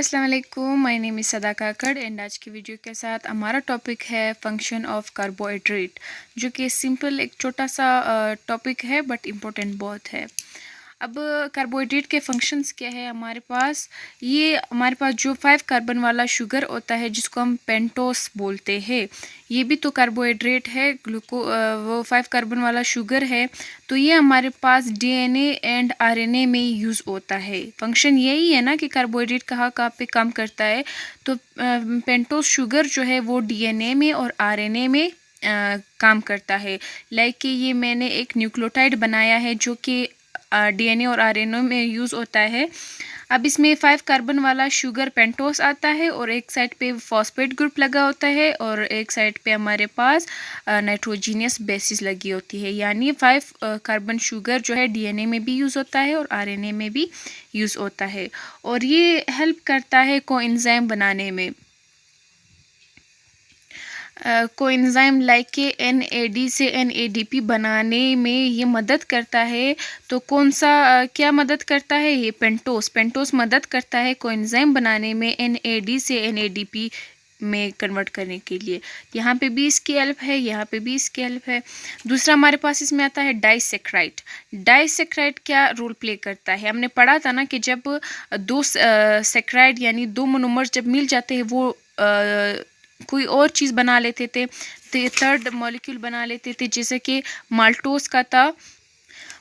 अस्सलाम वालेकुम, my name is सदा काकड़ एंड आज की वीडियो के साथ हमारा टॉपिक है फंक्शन ऑफ कार्बोहाइड्रेट, जो कि सिंपल एक छोटा सा टॉपिक है बट इम्पोर्टेंट बहुत है। अब कार्बोहाइड्रेट के फंक्शंस क्या है हमारे पास। ये हमारे पास जो 5 कार्बन वाला शुगर होता है जिसको हम पेंटोस बोलते हैं, ये भी तो कार्बोहाइड्रेट है। वो 5 कार्बन वाला शुगर है, तो ये हमारे पास डीएनए एंड आरएनए में यूज़ होता है। फंक्शन यही है ना कि कार्बोहाइड्रेट कहाँ कहाँ पे काम करता है। तो पेंटोस शुगर जो है वो डीएनए में और आरएनए में काम करता है। लाइक कि ये मैंने एक न्यूक्लियोटाइड बनाया है जो कि डीएनए और आरएनए में यूज़ होता है। अब इसमें 5 कार्बन वाला शुगर पेंटोस आता है और एक साइड पे फॉस्फेट ग्रुप लगा होता है और एक साइड पे हमारे पास नाइट्रोजीनियस बेसिस लगी होती है। यानी 5 कार्बन शुगर जो है डीएनए में भी यूज़ होता है और आरएनए में भी यूज़ होता है और ये हेल्प करता है कोएंजाइम बनाने में। कोएंजाइम लाइक के एनएडी से एनएडीपी बनाने में ये मदद करता है। तो कौन सा क्या मदद करता है? ये पेंटोस मदद करता है कोएंजाइम बनाने में एनएडी से एनएडीपी में कन्वर्ट करने के लिए। यहाँ पे भी इसकी हेल्प है, यहाँ पे भी इसकी हेल्प है। दूसरा हमारे पास इसमें आता है डाइसेक्राइड। डाइसेक्राइड क्या रोल प्ले करता है? हमने पढ़ा था ना कि जब दो सेक्राइड यानी दो मोनोमर्स जब मिल जाते हैं वो कोई और चीज़ बना लेते थे, थर्ड मॉलिक्यूल बना लेते थे। जैसे कि माल्टोस का था।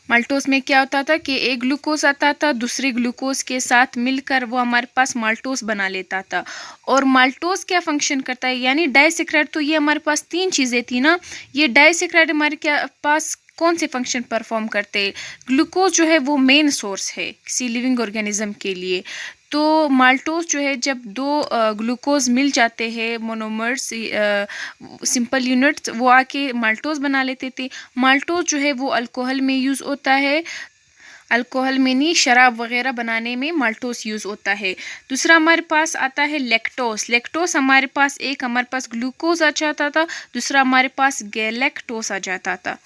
माल्टोस में क्या होता था कि एक ग्लूकोज आता था, दूसरे ग्लूकोज के साथ मिलकर वो हमारे पास माल्टोस बना लेता था। और माल्टोस क्या फंक्शन करता है? यानी डाइसेक्राइड। तो ये हमारे पास 3 चीज़ें थी ना। ये डाइसेक्राइड हमारे क्या पास कौन से फंक्शन परफॉर्म करते हैं? ग्लूकोज जो है वो मेन सोर्स है किसी लिविंग ऑर्गेनिज्म के लिए। तो माल्टोस जो है जब दो ग्लूकोज मिल जाते हैं मोनोमर्स सिंपल यूनिट्स, वो आके माल्टोस बना लेते थे। माल्टोस जो है वो अल्कोहल में यूज़ होता है। अल्कोहल में नहीं, शराब वगैरह बनाने में माल्टोस यूज़ होता है। दूसरा हमारे पास आता है लैक्टोस। लैक्टोस हमारे पास ग्लूकोज आ जाता था, दूसरा हमारे पास गैलेक्टोस आ जाता था।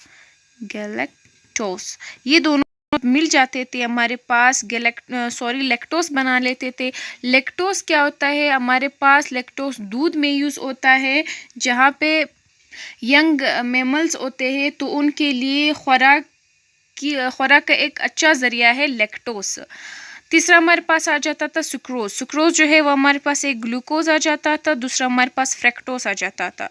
गैलेक्टोस ये दोनों मिल जाते थे हमारे पास लैक्टोस बना लेते थे। लैक्टोस क्या होता है? हमारे पास लैक्टोस दूध में यूज़ होता है। जहाँ पे यंग मैमल्स होते हैं तो उनके लिए खुराक का एक अच्छा ज़रिया है लैक्टोस। तीसरा हमारे पास आ जाता था सुक्रोज। सुक्रोज जो है वो हमारे पास एक ग्लूकोज आ जाता था, दूसरा हमारे पास फ्रैक्टोस आ जाता था।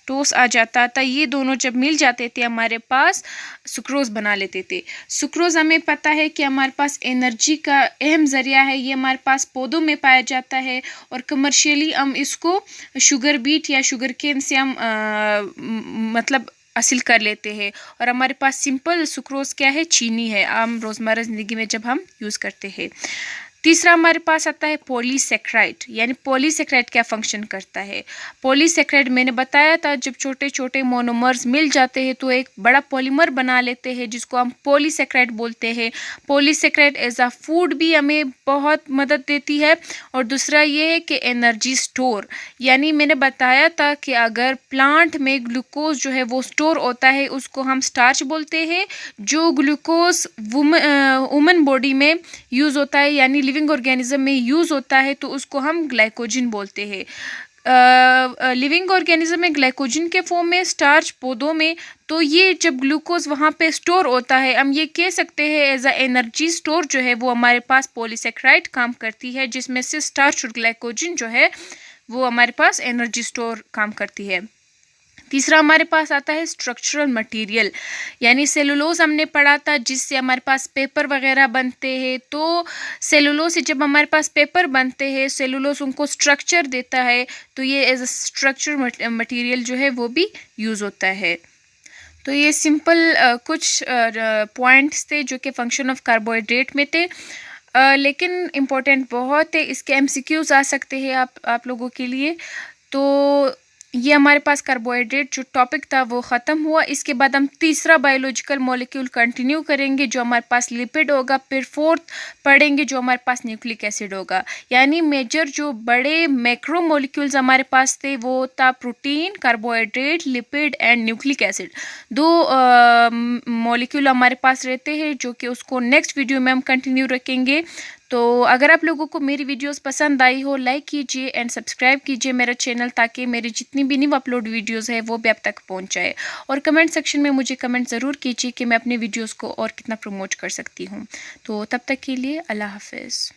टोस आ जाता था। ये दोनों जब मिल जाते थे हमारे पास सुक्रोज बना लेते थे। सुक्रोज हमें पता है कि हमारे पास एनर्जी का अहम ज़रिया है। ये हमारे पास पौधों में पाया जाता है और कमर्शियली हम इसको शुगर बीट या शुगर केन से हम मतलब हासिल कर लेते हैं। और हमारे पास सिंपल सुक्रोज क्या है? चीनी है, आम रोज़मर्रा ज़िंदगी में जब हम यूज़ करते हैं। तीसरा हमारे पास आता है पॉलीसेक्राइड। यानी पॉलीसेक्राइड क्या फंक्शन करता है? पॉलीसेक्राइड मैंने बताया था जब छोटे छोटे मोनोमर्स मिल जाते हैं तो एक बड़ा पॉलीमर बना लेते हैं जिसको हम पॉलीसेक्राइड बोलते हैं। पॉलीसेक्राइड एज अ फूड भी हमें बहुत मदद देती है। और दूसरा ये है कि एनर्जी स्टोर। यानी मैंने बताया था कि अगर प्लांट में ग्लूकोज जो है वो स्टोर होता है उसको हम स्टार्च बोलते हैं। जो ग्लूकोज वुमन बॉडी में यूज़ होता है यानी लिविंग ऑर्गेनिज्म में यूज़ होता है तो उसको हम ग्लाइकोजन बोलते हैं। लिविंग ऑर्गेनिज्म में ग्लाइकोजन के फॉर्म में, स्टार्च पौधों में। तो ये जब ग्लूकोज वहाँ पे स्टोर होता है हम ये कह सकते हैं एज अ एनर्जी स्टोर जो है वो हमारे पास पॉलीसेक्राइड काम करती है, जिसमें से स्टार्च और ग्लाइकोजन जो है वो हमारे पास एनर्जी स्टोर काम करती है। तीसरा हमारे पास आता है स्ट्रक्चरल मटेरियल। यानी सेलुलोज हमने पढ़ा था जिससे हमारे पास पेपर वगैरह बनते हैं। तो सेलुलोज से जब हमारे पास पेपर बनते हैं, सेलुलोज उनको स्ट्रक्चर देता है, तो ये एज अ स्ट्रक्चर मटेरियल जो है वो भी यूज़ होता है। तो ये सिंपल कुछ पॉइंट्स थे जो कि फंक्शन ऑफ कार्बोहाइड्रेट में थे। लेकिन इम्पोर्टेंट बहुत है, इसके एमसीक्यूज आ सकते हैं आप लोगों के लिए। तो ये हमारे पास कार्बोहाइड्रेट जो टॉपिक था वो ख़त्म हुआ। इसके बाद हम तीसरा बायोलॉजिकल मॉलिक्यूल कंटिन्यू करेंगे जो हमारे पास लिपिड होगा। फिर फोर्थ पढ़ेंगे जो हमारे पास न्यूक्लिक एसिड होगा। यानी मेजर जो बड़े मैक्रो मॉलिक्यूल्स हमारे पास थे वो था protein, carbohydrate, lipid and nucleic acid. दो मॉलिक्यूल हमारे पास रहते हैं, जो कि उसको नेक्स्ट वीडियो में हम कंटिन्यू रखेंगे। तो अगर आप लोगों को मेरी वीडियोस पसंद आई हो, लाइक कीजिए एंड सब्सक्राइब कीजिए मेरा चैनल, ताकि मेरी जितनी भी न्यू अपलोड वीडियोस है वो भी आप तक पहुंच जाए। और कमेंट सेक्शन में मुझे कमेंट ज़रूर कीजिए कि मैं अपने वीडियोस को और कितना प्रमोट कर सकती हूँ। तो तब तक के लिए अल्लाह हाफिज़।